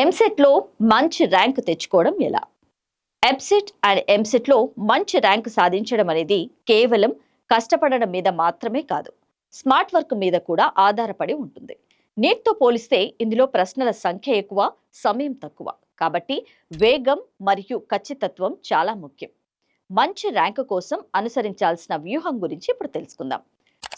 ఎంసెట్లో మంచి ర్యాంక్ తెచ్చుకోవడం ఎలా? ఎబ్సెట్ అండ్ ఎంసెట్లో మంచి ర్యాంక్ సాధించడం అనేది కేవలం కష్టపడడం మీద మాత్రమే కాదు, స్మార్ట్ వర్క్ మీద కూడా ఆధారపడి ఉంటుంది. నీట్తో పోలిస్తే ఇందులో ప్రశ్నల సంఖ్య ఎక్కువ, సమయం తక్కువ. కాబట్టి వేగం మరియు ఖచ్చితత్వం చాలా ముఖ్యం. మంచి ర్యాంకు కోసం అనుసరించాల్సిన వ్యూహం గురించి ఇప్పుడు తెలుసుకుందాం.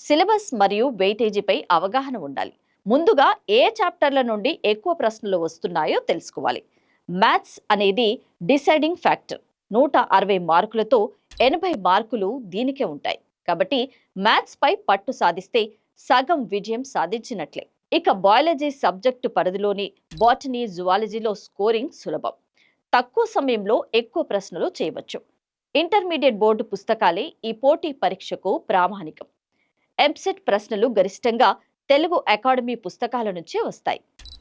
సిలబస్ మరియు వెయిటేజీపై అవగాహన ఉండాలి. ముందుగా ఏ చాప్టర్ల నుండి ఎక్కువ ప్రశ్నలు వస్తున్నాయో తెలుసుకోవాలి. మ్యాథ్స్ అనేది డిసైడింగ్ ఫ్యాక్టర్. 160 మార్కులతో 80 మార్కులు దీనికే ఉంటాయి. కాబట్టి మ్యాథ్స్ పై పట్టు సాధిస్తే సగం విజయం సాధించినట్లే. ఇక బయాలజీ సబ్జెక్టు పరిధిలోని బాటనీ, జువాలజీలో స్కోరింగ్ సులభం. తక్కువ సమయంలో ఎక్కువ ప్రశ్నలు చేయవచ్చు. ఇంటర్మీడియట్ బోర్డు పుస్తకాలే ఈ పోటీ పరీక్షకు ప్రామాణికం. ఎంసెట్ ప్రశ్నలు గరిష్టంగా తెలుగు అకాడమీ పుస్తకాల నుంచే వస్తాయి.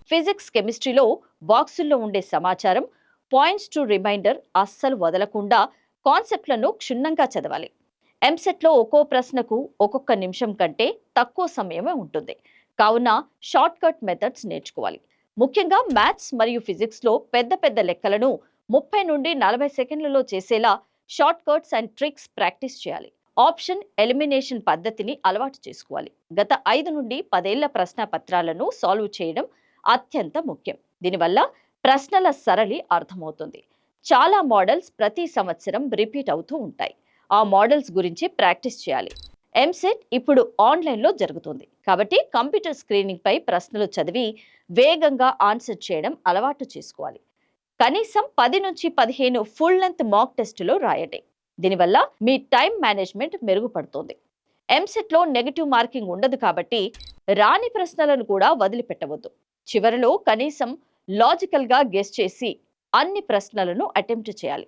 ఫిజిక్స్, కెమిస్ట్రీలో బాక్సుల్లో ఉండే సమాచారం, పాయింట్స్ టు రిమైండర్ అస్సలు వదలకుండా కాన్సెప్ట్లను క్షుణ్ణంగా చదవాలి. ఎంసెట్లో ఒక్కో ప్రశ్నకు ఒక్కొక్క నిమిషం కంటే తక్కువ సమయమే ఉంటుంది. కావున షార్ట్ కట్ మెథడ్స్ నేర్చుకోవాలి. ముఖ్యంగా మ్యాథ్స్ మరియు ఫిజిక్స్లో పెద్ద పెద్ద లెక్కలను 30 నుండి 40 సెకండ్లలో చేసేలా short cuts and tricks practice చేయాలి. ఆప్షన్ ఎలిమినేషన్ పద్ధతిని అలవాటు చేసుకోవాలి. గత 5 నుండి 10 ఏళ్ల ప్రశ్న పత్రాలను సాల్వ్ చేయడం అత్యంత ముఖ్యం. దీనివల్ల ప్రశ్నల సరళి అర్థమవుతుంది. చాలా మోడల్స్ ప్రతి సంవత్సరం రిపీట్ అవుతూ ఉంటాయి. ఆ మోడల్స్ గురించి ప్రాక్టీస్ చేయాలి. ఎంసెట్ ఇప్పుడు ఆన్లైన్లో జరుగుతుంది కాబట్టి కంప్యూటర్ స్క్రీనింగ్ పై ప్రశ్నలు చదివి వేగంగా ఆన్సర్ చేయడం అలవాటు చేసుకోవాలి. కనీసం 10 నుంచి 15 ఫుల్ లెంత్ మాక్ టెస్టులు రాయండి. దీనివల్ల మీ టైం మేనేజ్మెంట్ మెరుగుపడుతుంది. ఎంసెట్లో నెగటివ్ మార్కింగ్ ఉండదు కాబట్టి రాని ప్రశ్నలను కూడా వదిలిపెట్టవద్దు. చివరిలో కనీసం లాజికల్గా గెస్ చేసి అన్ని ప్రశ్నలను అటెంప్ట్ చేయాలి.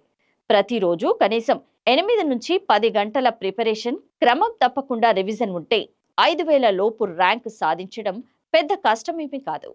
ప్రతిరోజు కనీసం 8 నుంచి 10 గంటల ప్రిపరేషన్, క్రమం తప్పకుండా రివిజన్ ఉంటే 5000 లోపు ర్యాంక్ సాధించడం పెద్ద కష్టమేమీ కాదు.